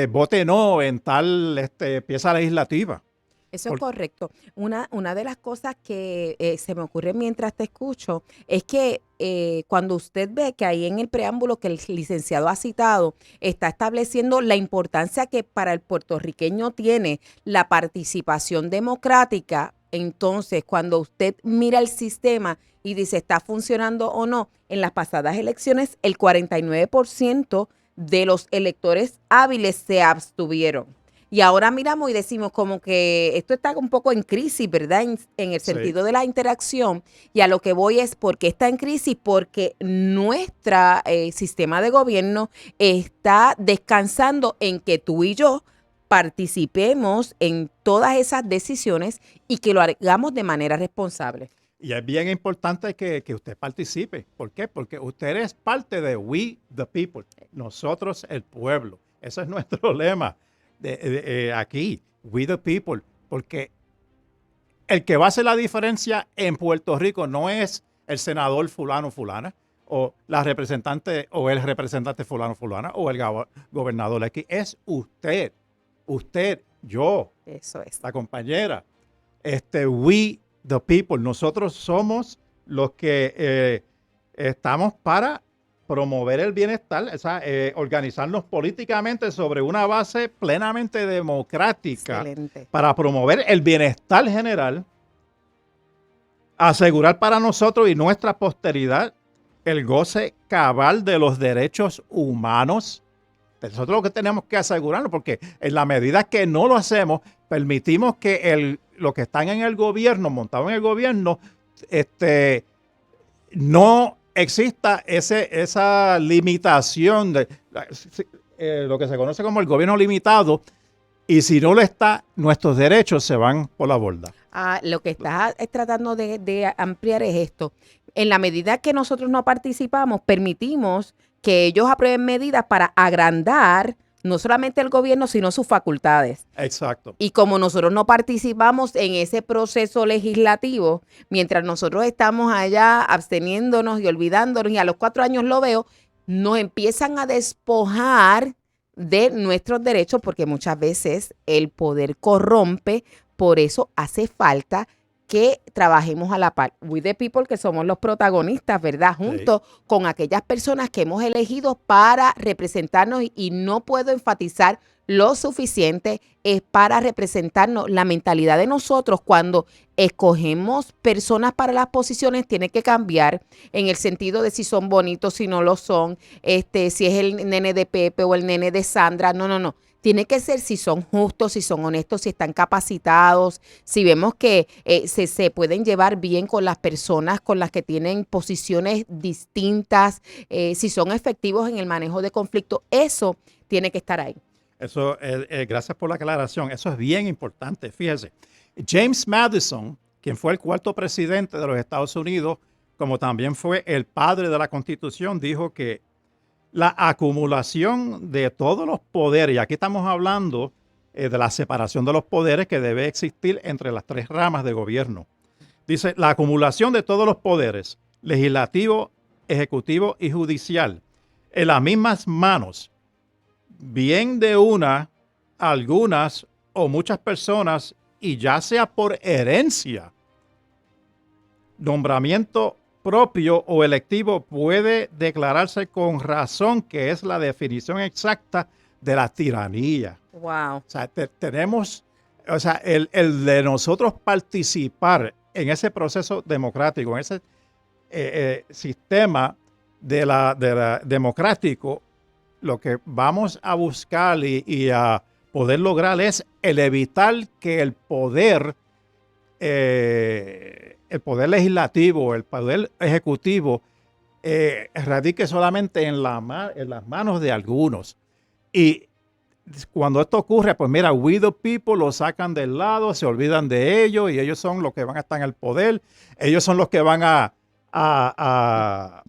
Vote no en tal pieza legislativa. Eso es correcto. Una de las cosas que se me ocurre mientras te escucho es que cuando usted ve que ahí en el preámbulo que el licenciado ha citado está estableciendo la importancia que para el puertorriqueño tiene la participación democrática, entonces cuando usted mira el sistema y dice está funcionando o no, en las pasadas elecciones el 49% de los electores hábiles se abstuvieron. Y ahora miramos y decimos como que esto está un poco en crisis, ¿verdad? En el sentido de la interacción. Y a lo que voy es porque está en crisis, porque nuestro sistema de gobierno está descansando en que tú y yo participemos en todas esas decisiones y que lo hagamos de manera responsable. Y es bien importante que usted participe. ¿Por qué? Porque usted es parte de We the People, nosotros el pueblo. Ese es nuestro lema. Aquí, We the People, porque el que va a hacer la diferencia en Puerto Rico no es el senador fulano fulana o la representante o el representante fulano fulana o el gobernador aquí, es usted, yo, eso es la compañera, We the People, nosotros somos los que estamos para promover el bienestar, organizarnos políticamente sobre una base plenamente democrática. Excelente. Para promover el bienestar general, asegurar para nosotros y nuestra posteridad el goce cabal de los derechos humanos. Nosotros lo que tenemos que asegurarnos, porque en la medida que no lo hacemos, permitimos que los que están en el gobierno, montados en el gobierno, no exista esa limitación de lo que se conoce como el gobierno limitado, y si no lo está, nuestros derechos se van por la borda. Lo que estás tratando de ampliar es esto. En la medida que nosotros no participamos, permitimos que ellos aprueben medidas para agrandar no solamente el gobierno, sino sus facultades. Exacto. Y como nosotros no participamos en ese proceso legislativo, mientras nosotros estamos allá absteniéndonos y olvidándonos, y a los 4 años lo veo, nos empiezan a despojar de nuestros derechos, porque muchas veces el poder corrompe. Por eso hace falta que trabajemos a la par. We the People, que somos los protagonistas, ¿verdad? Junto con aquellas personas que hemos elegido para representarnos, y no puedo enfatizar lo suficiente, es para representarnos. La mentalidad de nosotros cuando escogemos personas para las posiciones tiene que cambiar en el sentido de si son bonitos, si no lo son, si es el nene de Pepe o el nene de Sandra. No. Tiene que ser si son justos, si son honestos, si están capacitados, si vemos que se pueden llevar bien con las personas con las que tienen posiciones distintas, si son efectivos en el manejo de conflictos. Eso tiene que estar ahí. Eso, gracias por la aclaración. Eso es bien importante. Fíjese, James Madison, quien fue el 4º presidente de los Estados Unidos, como también fue el padre de la Constitución, dijo que la acumulación de todos los poderes, y aquí estamos hablando de la separación de los poderes que debe existir entre las 3 ramas de gobierno. Dice, la acumulación de todos los poderes, legislativo, ejecutivo y judicial, en las mismas manos, bien de algunas o muchas personas, y ya sea por herencia, nombramiento propio o electivo, puede declararse con razón que es la definición exacta de la tiranía. Wow. O sea, tenemos, el de nosotros participar en ese proceso democrático, en ese sistema de la democrático, lo que vamos a buscar y a poder lograr es el evitar que el poder legislativo, el poder ejecutivo, radique solamente en las manos de algunos. Y cuando esto ocurre, pues mira, we the people lo sacan del lado, se olvidan de ellos y ellos son los que van a estar en el poder. Ellos son los que van a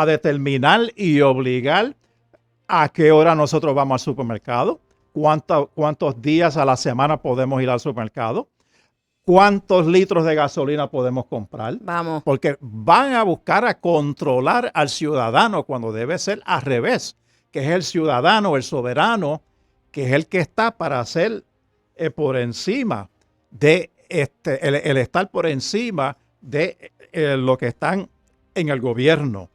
determinar y obligar a qué hora nosotros vamos al supermercado, cuántos días a la semana podemos ir al supermercado, cuántos litros de gasolina podemos comprar. Vamos. Porque van a buscar a controlar al ciudadano cuando debe ser al revés, que es el ciudadano, el soberano, que es el que está para ser por encima de el estar por encima de lo que están en el gobierno.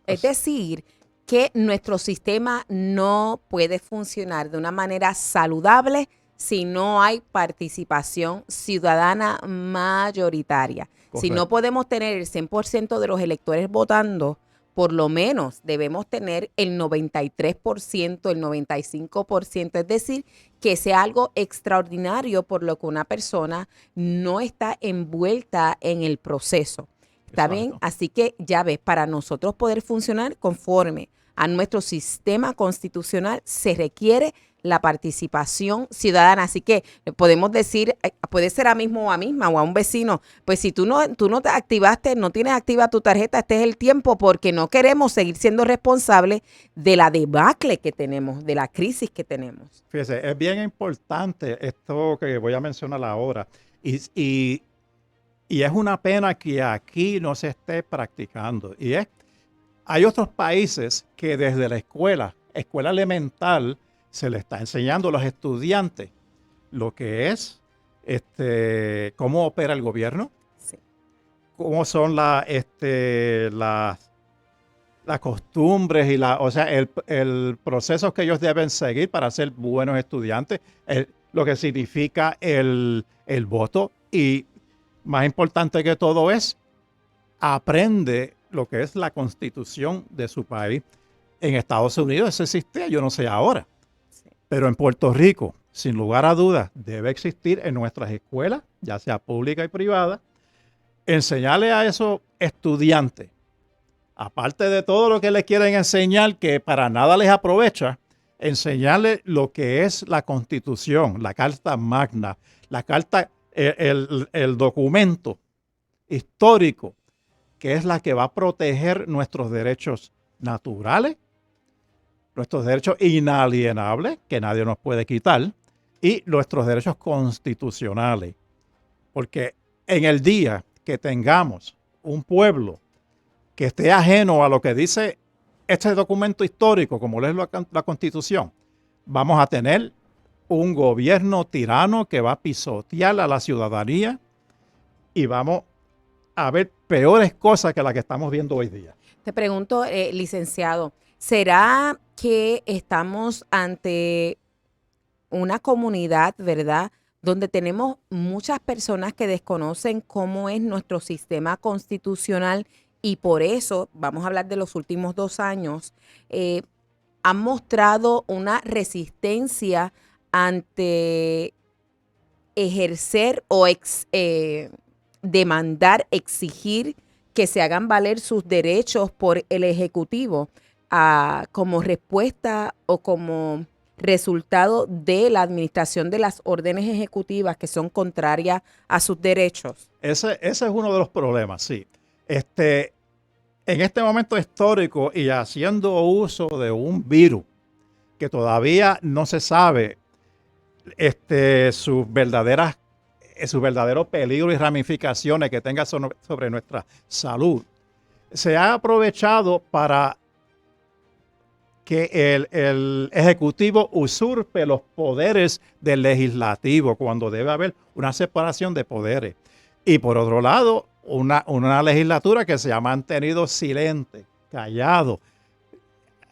Es decir, que nuestro sistema no puede funcionar de una manera saludable si no hay participación ciudadana mayoritaria. Correcto. Si no podemos tener el 100% de los electores votando, por lo menos debemos tener el 93%, el 95%, es decir, que sea algo extraordinario por lo que una persona no está envuelta en el proceso. ¿Está Exacto. bien? Así que ya ves, para nosotros poder funcionar conforme a nuestro sistema constitucional se requiere la participación ciudadana. Así que podemos decir, puede ser a mismo o a misma o a un vecino, pues si tú no te activaste, no tienes activa tu tarjeta, este es el tiempo porque no queremos seguir siendo responsables de la debacle que tenemos, de la crisis que tenemos. Fíjese, es bien importante esto que voy a mencionar ahora y es una pena que aquí no se esté practicando. Hay otros países que desde la escuela elemental, se le está enseñando a los estudiantes lo que es cómo opera el gobierno, Sí. cómo son las costumbres y el proceso que ellos deben seguir para ser buenos estudiantes, lo que significa el voto y más importante que todo aprende lo que es la constitución de su país. En Estados Unidos eso existe, yo no sé ahora. Pero en Puerto Rico, sin lugar a dudas, debe existir en nuestras escuelas, ya sea pública y privada, enseñarle a esos estudiantes, aparte de todo lo que les quieren enseñar, que para nada les aprovecha, enseñarles lo que es la Constitución, la Carta Magna, la Carta, el documento histórico, que es la que va a proteger nuestros derechos naturales, nuestros derechos inalienables, que nadie nos puede quitar, y nuestros derechos constitucionales. Porque en el día que tengamos un pueblo que esté ajeno a lo que dice este documento histórico, como lo es la Constitución, vamos a tener un gobierno tirano que va a pisotear a la ciudadanía y vamos a ver peores cosas que las que estamos viendo hoy día. Te pregunto, licenciado, ¿será que estamos ante una comunidad, verdad, donde tenemos muchas personas que desconocen cómo es nuestro sistema constitucional y por eso, vamos a hablar de los últimos 2 años, han mostrado una resistencia ante ejercer o demandar, exigir que se hagan valer sus derechos por el Ejecutivo como respuesta o como resultado de la administración de las órdenes ejecutivas que son contrarias a sus derechos? Ese es uno de los problemas, sí. En este momento histórico y haciendo uso de un virus que todavía no se sabe sus verdaderos peligros y ramificaciones que tenga sobre nuestra salud, se ha aprovechado para que el Ejecutivo usurpe los poderes del Legislativo cuando debe haber una separación de poderes. Y por otro lado, una legislatura que se ha mantenido silente, callado,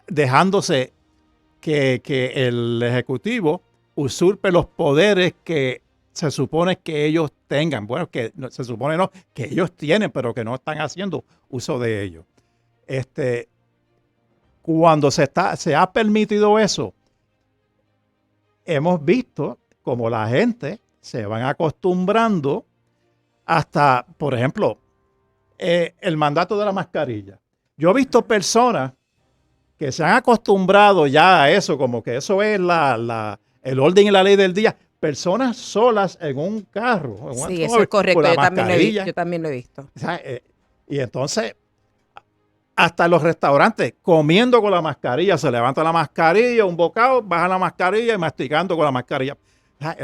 dejándose que el Ejecutivo usurpe los poderes que se supone que ellos tengan. Bueno, que se supone no, que ellos tienen, pero que no están haciendo uso de ellos. Cuando se ha permitido eso, hemos visto como la gente se van acostumbrando hasta, por ejemplo, el mandato de la mascarilla. Yo he visto personas que se han acostumbrado ya a eso, como que eso es el orden y la ley del día. Personas solas en un carro. En un Sí, automóvil, eso es correcto. con la Yo también lo he visto. O sea, y entonces, hasta en los restaurantes, comiendo con la mascarilla, se levanta la mascarilla, un bocado, baja la mascarilla y masticando con la mascarilla. O sea,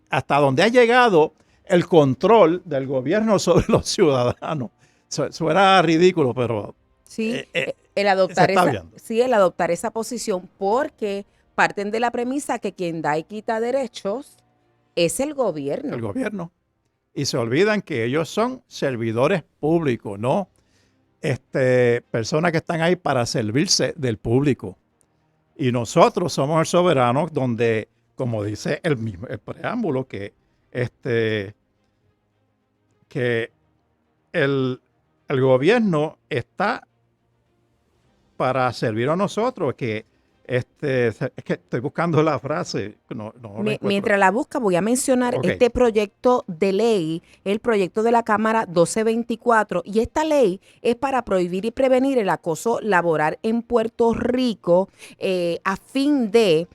hasta donde ha llegado el control del gobierno sobre los ciudadanos. Suena ridículo, pero Sí, el adoptar se está viendo. el adoptar esa posición, porque parten de la premisa que quien da y quita derechos es el gobierno. El gobierno. Y se olvidan que ellos son servidores públicos, ¿no? Personas que están ahí para servirse del público. Y nosotros somos el soberano, donde, como dice el preámbulo, que el gobierno está para servir a nosotros, que es que estoy buscando la frase. No la encuentro. Mientras la busca, voy a mencionar Ok. este proyecto de ley, el proyecto de la Cámara 1224, y esta ley es para prohibir y prevenir el acoso laboral en Puerto Rico, a fin de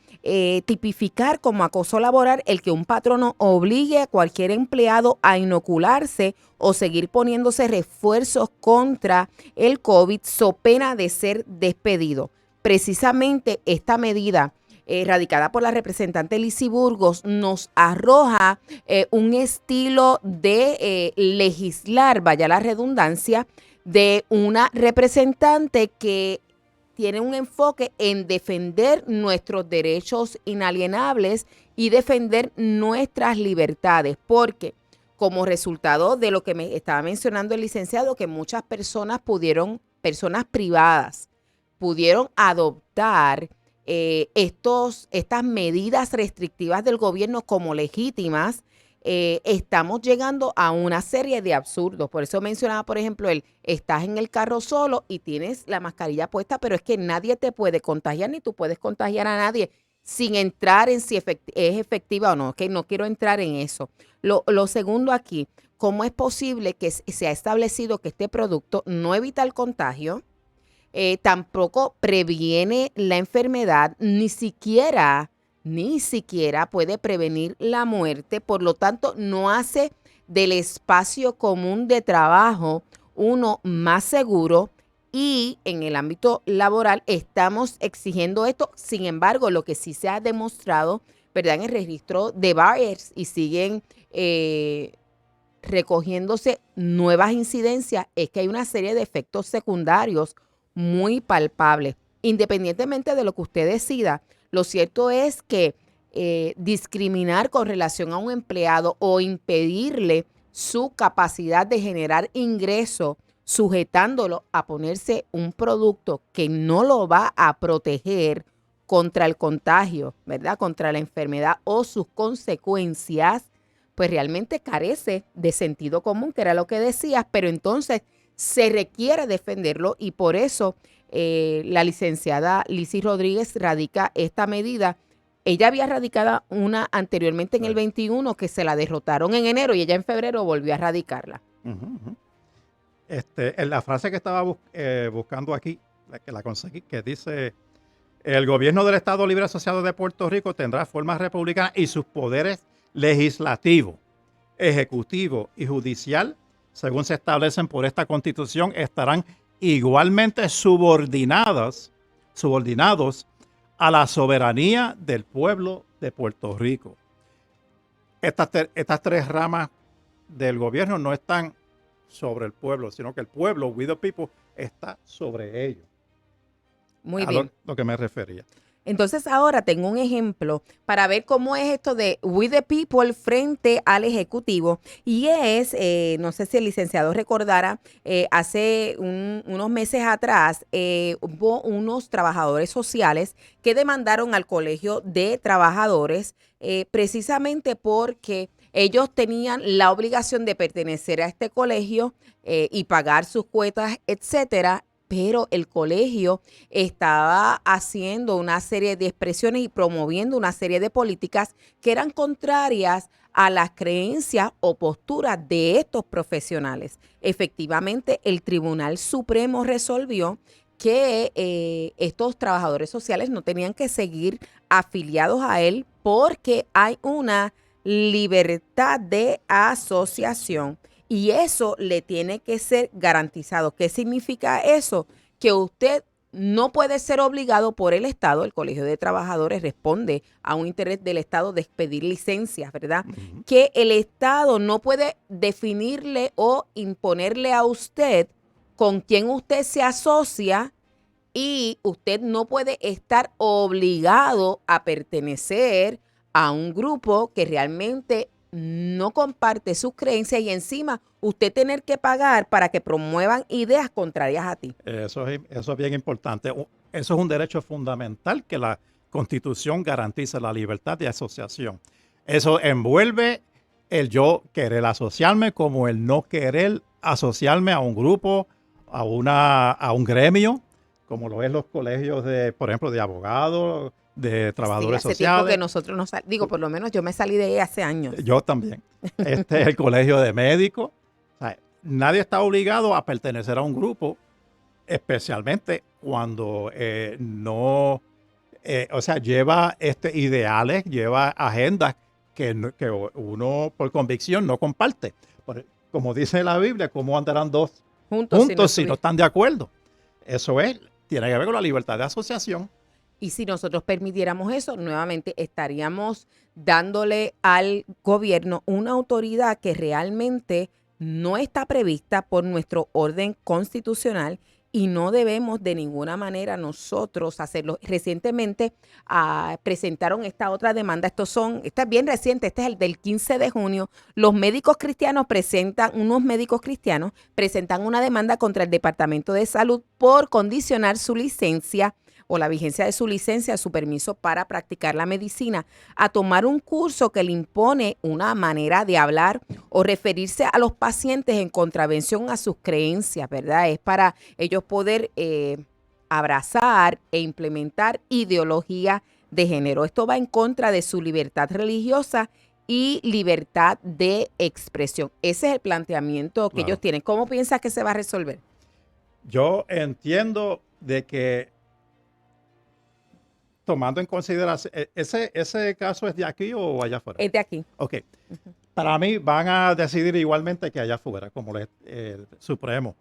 tipificar como acoso laboral el que un patrono obligue a cualquier empleado a inocularse o seguir poniéndose refuerzos contra el COVID, so pena de ser despedido. Precisamente esta medida radicada por la representante Lizy Burgos nos arroja un estilo de legislar, vaya la redundancia, de una representante que tiene un enfoque en defender nuestros derechos inalienables y defender nuestras libertades, porque como resultado de lo que me estaba mencionando el licenciado, que muchas personas privadas, pudieron adoptar estas medidas restrictivas del gobierno como legítimas, estamos llegando a una serie de absurdos. Por eso mencionaba, por ejemplo, estás en el carro solo y tienes la mascarilla puesta, pero es que nadie te puede contagiar ni tú puedes contagiar a nadie sin entrar en si es efectiva o no, que no quiero entrar en eso. Lo segundo aquí, ¿cómo es posible que se ha establecido que este producto no evita el contagio? Tampoco previene la enfermedad, ni siquiera puede prevenir la muerte, por lo tanto no hace del espacio común de trabajo uno más seguro, y en el ámbito laboral estamos exigiendo esto. Sin embargo, lo que sí se ha demostrado, ¿verdad?, en el registro de Bayer, y siguen recogiéndose nuevas incidencias, es que hay una serie de efectos secundarios muy palpables. Independientemente de lo que usted decida, lo cierto es que discriminar con relación a un empleado o impedirle su capacidad de generar ingreso, sujetándolo a ponerse un producto que no lo va a proteger contra el contagio, ¿verdad?, contra la enfermedad o sus consecuencias, pues realmente carece de sentido común, que era lo que decías, pero entonces se requiere defenderlo, y por eso la licenciada Lizy Rodríguez radica esta medida. Ella había radicado una anteriormente en el 21, que se la derrotaron en enero, y ella en febrero volvió a radicarla. En la frase que estaba buscando aquí, que la conseguí, que dice: el gobierno del Estado Libre Asociado de Puerto Rico tendrá forma republicana y sus poderes legislativo, ejecutivo y judicial, según se establecen por esta Constitución, estarán igualmente subordinados a la soberanía del pueblo de Puerto Rico. Estas tres ramas del gobierno no están sobre el pueblo, sino que el pueblo, we the people, está sobre ellos. Muy bien. Lo que me refería. Entonces ahora tengo un ejemplo para ver cómo es esto de we the people frente al Ejecutivo, y es, no sé si el licenciado recordará, hace unos meses atrás hubo unos trabajadores sociales que demandaron al Colegio de Trabajadores precisamente porque ellos tenían la obligación de pertenecer a este colegio y pagar sus cuotas, etcétera, pero el colegio estaba haciendo una serie de expresiones y promoviendo una serie de políticas que eran contrarias a las creencias o posturas de estos profesionales. Efectivamente, el Tribunal Supremo resolvió que estos trabajadores sociales no tenían que seguir afiliados a él porque hay una libertad de asociación y eso le tiene que ser garantizado. ¿Qué significa eso? Que usted no puede ser obligado por el Estado. El Colegio de Trabajadores responde a un interés del Estado de expedir licencias, ¿verdad? Que el Estado no puede definirle o imponerle a usted con quién usted se asocia y usted no puede estar obligado a pertenecer a un grupo que realmente no comparte sus creencias y encima usted tener que pagar para que promuevan ideas contrarias a ti. Eso es bien importante. Eso es un derecho fundamental que la Constitución garantiza, la libertad de asociación. Eso envuelve el yo querer asociarme como el no querer asociarme a un grupo, a un gremio, como lo es los colegios de, por ejemplo, de abogados, de trabajadores hace sociales. tiempo que nosotros no digo, por lo menos yo me salí de ahí hace años. Yo también. El colegio de médicos. O sea, nadie está obligado a pertenecer a un grupo, especialmente cuando lleva ideales, lleva agendas que uno por convicción no comparte. Como dice la Biblia, ¿cómo andarán dos juntos si no están de acuerdo? Eso tiene que ver con la libertad de asociación. Y si nosotros permitiéramos eso, nuevamente estaríamos dándole al gobierno una autoridad que realmente no está prevista por nuestro orden constitucional y no debemos de ninguna manera nosotros hacerlo. Recientemente presentaron esta otra demanda. Esta es bien reciente, este es el del 15 de junio. Unos médicos cristianos presentan una demanda contra el Departamento de Salud por condicionar su licencia o la vigencia de su licencia, su permiso para practicar la medicina, a tomar un curso que le impone una manera de hablar o referirse a los pacientes en contravención a sus creencias, ¿verdad? Es para ellos poder abrazar e implementar ideología de género. Esto va en contra de su libertad religiosa y libertad de expresión. Ese es el planteamiento que ellos tienen. ¿Cómo piensas que se va a resolver? Yo entiendo de que tomando en consideración, ¿ese caso es de aquí o allá afuera? Es de aquí. Ok. Para mí van a decidir igualmente que allá afuera, como el Supremo.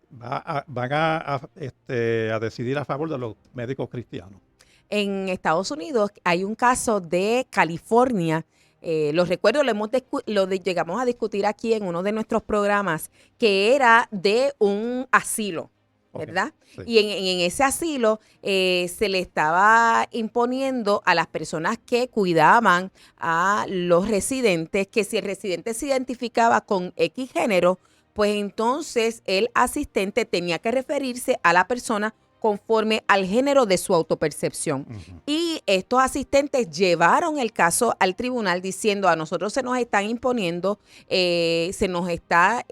Van a decidir a favor de los médicos cristianos. En Estados Unidos hay un caso de California. Lo recuerdo, llegamos a discutir aquí en uno de nuestros programas, que era de un asilo, ¿verdad? Sí. Y en ese asilo se le estaba imponiendo a las personas que cuidaban a los residentes que si el residente se identificaba con X género, pues entonces el asistente tenía que referirse a la persona conforme al género de su autopercepción. Uh-huh. Y estos asistentes llevaron el caso al tribunal diciendo: a nosotros se nos están imponiendo, se nos está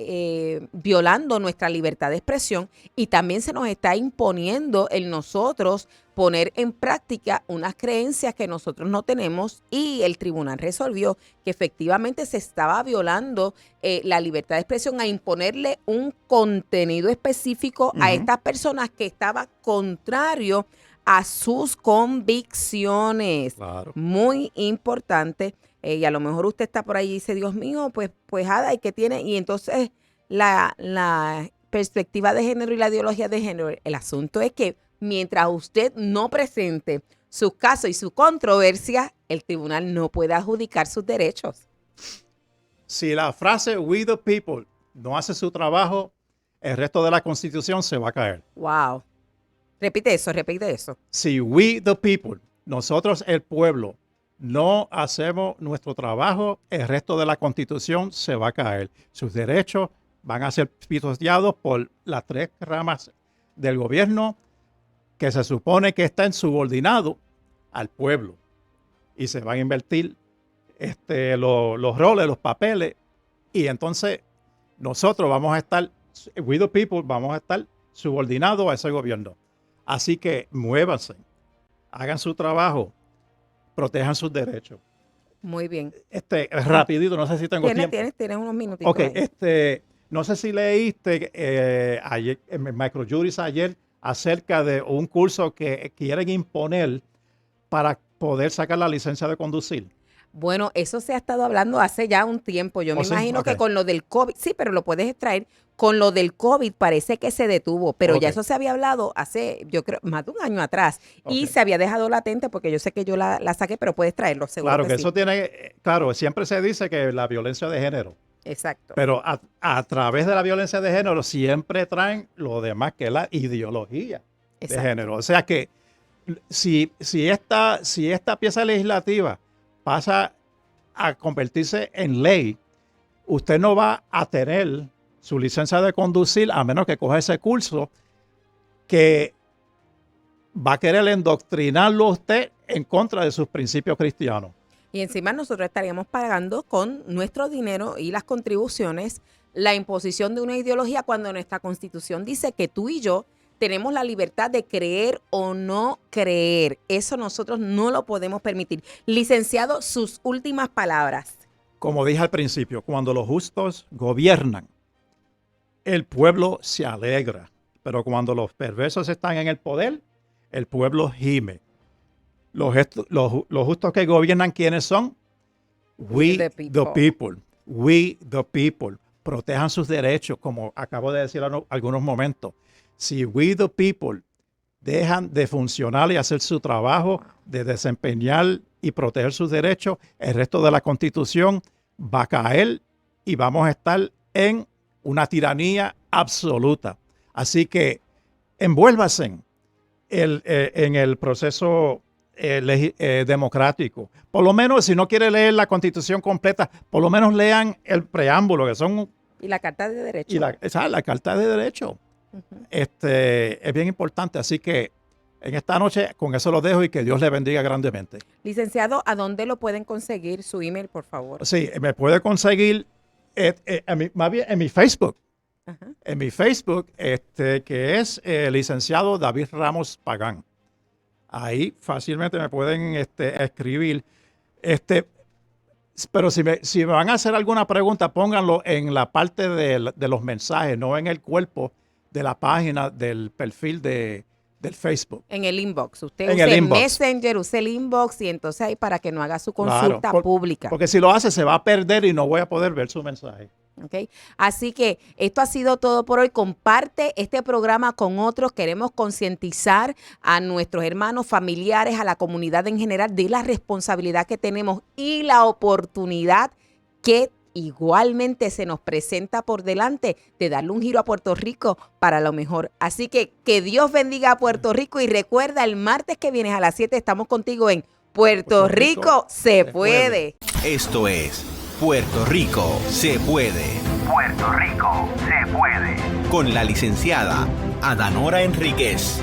violando nuestra libertad de expresión y también se nos está imponiendo el nosotros poner en práctica unas creencias que nosotros no tenemos, y el tribunal resolvió que efectivamente se estaba violando la libertad de expresión a imponerle un contenido específico a estas personas que estaba contrario a sus convicciones. Claro. Muy importante. Y a lo mejor usted está por ahí y dice: Dios mío, pues Ada, ¿y qué tiene? Y entonces la perspectiva de género y la ideología de género, el asunto es que mientras usted no presente sus casos y su controversia, el tribunal no puede adjudicar sus derechos. Si la frase "we the people" no hace su trabajo, el resto de la Constitución se va a caer. Wow. Repite eso. Si "we the people", nosotros el pueblo, no hacemos nuestro trabajo, el resto de la Constitución se va a caer. Sus derechos van a ser pisoteados por las tres ramas del gobierno que se supone que están subordinados al pueblo, y se van a invertir los roles, los papeles, y entonces nosotros vamos a estar, we the people, vamos a estar subordinados a ese gobierno. Así que muévanse, hagan su trabajo, protejan sus derechos. Muy bien. Rapidito, no sé si tengo tiempo. Tienes unos minutitos. Ok, no sé si leíste ayer, en Microjuris ayer acerca de un curso que quieren imponer para poder sacar la licencia de conducir? Bueno, eso se ha estado hablando hace ya un tiempo. Yo me imagino que con lo del COVID, sí, pero lo puedes extraer. Con lo del COVID parece que se detuvo, pero ya eso se había hablado hace, yo creo, más de un año atrás. Y se había dejado latente porque yo sé que yo la saqué, pero puedes traerlo, seguro. Claro, que sí. eso tiene, claro, siempre se dice que la violencia de género. Exacto. Pero a través de la violencia de género siempre traen lo demás que es la ideología de género. O sea que si esta pieza legislativa pasa a convertirse en ley, usted no va a tener su licencia de conducir a menos que coja ese curso que va a querer endoctrinarlo a usted en contra de sus principios cristianos. Y encima nosotros estaríamos pagando con nuestro dinero y las contribuciones la imposición de una ideología cuando nuestra Constitución dice que tú y yo tenemos la libertad de creer o no creer. Eso nosotros no lo podemos permitir. Licenciado, sus últimas palabras. Como dije al principio, cuando los justos gobiernan, el pueblo se alegra. Pero cuando los perversos están en el poder, el pueblo gime. Los justos que gobiernan, ¿quiénes son? We the people. We the people. Protejan sus derechos, como acabo de decir algunos momentos. Si we the people dejan de funcionar y hacer su trabajo, de desempeñar y proteger sus derechos, el resto de la Constitución va a caer y vamos a estar en una tiranía absoluta. Así que envuélvase en el proceso democrático. Por lo menos, si no quiere leer la Constitución completa, por lo menos lean el preámbulo, que son... Y la Carta de Derechos. Y la Carta de Derechos. Es bien importante, así que en esta noche con eso lo dejo y que Dios le bendiga grandemente. Licenciado, ¿a dónde lo pueden conseguir? Su email, por favor. Sí, me puede conseguir más bien en mi Facebook. En mi Facebook, que es licenciado David Ramos Pagán. Ahí fácilmente me pueden escribir. Pero si me van a hacer alguna pregunta, pónganlo en la parte de los mensajes, no en el cuerpo de la página del perfil del Facebook. En el inbox. Usted usa el Messenger, usa el inbox y entonces ahí para que no haga su consulta pública. Porque si lo hace se va a perder y no voy a poder ver su mensaje. Okay. Así que esto ha sido todo por hoy. Comparte este programa con otros. Queremos concientizar a nuestros hermanos, familiares, a la comunidad en general de la responsabilidad que tenemos y la oportunidad que igualmente se nos presenta por delante de darle un giro a Puerto Rico para lo mejor. Así que Dios bendiga a Puerto Rico y recuerda, el martes que viene a las 7 estamos contigo en Puerto Rico se puede. Esto es Puerto Rico se puede. Puerto Rico se puede. Con la licenciada Adanora Enríquez.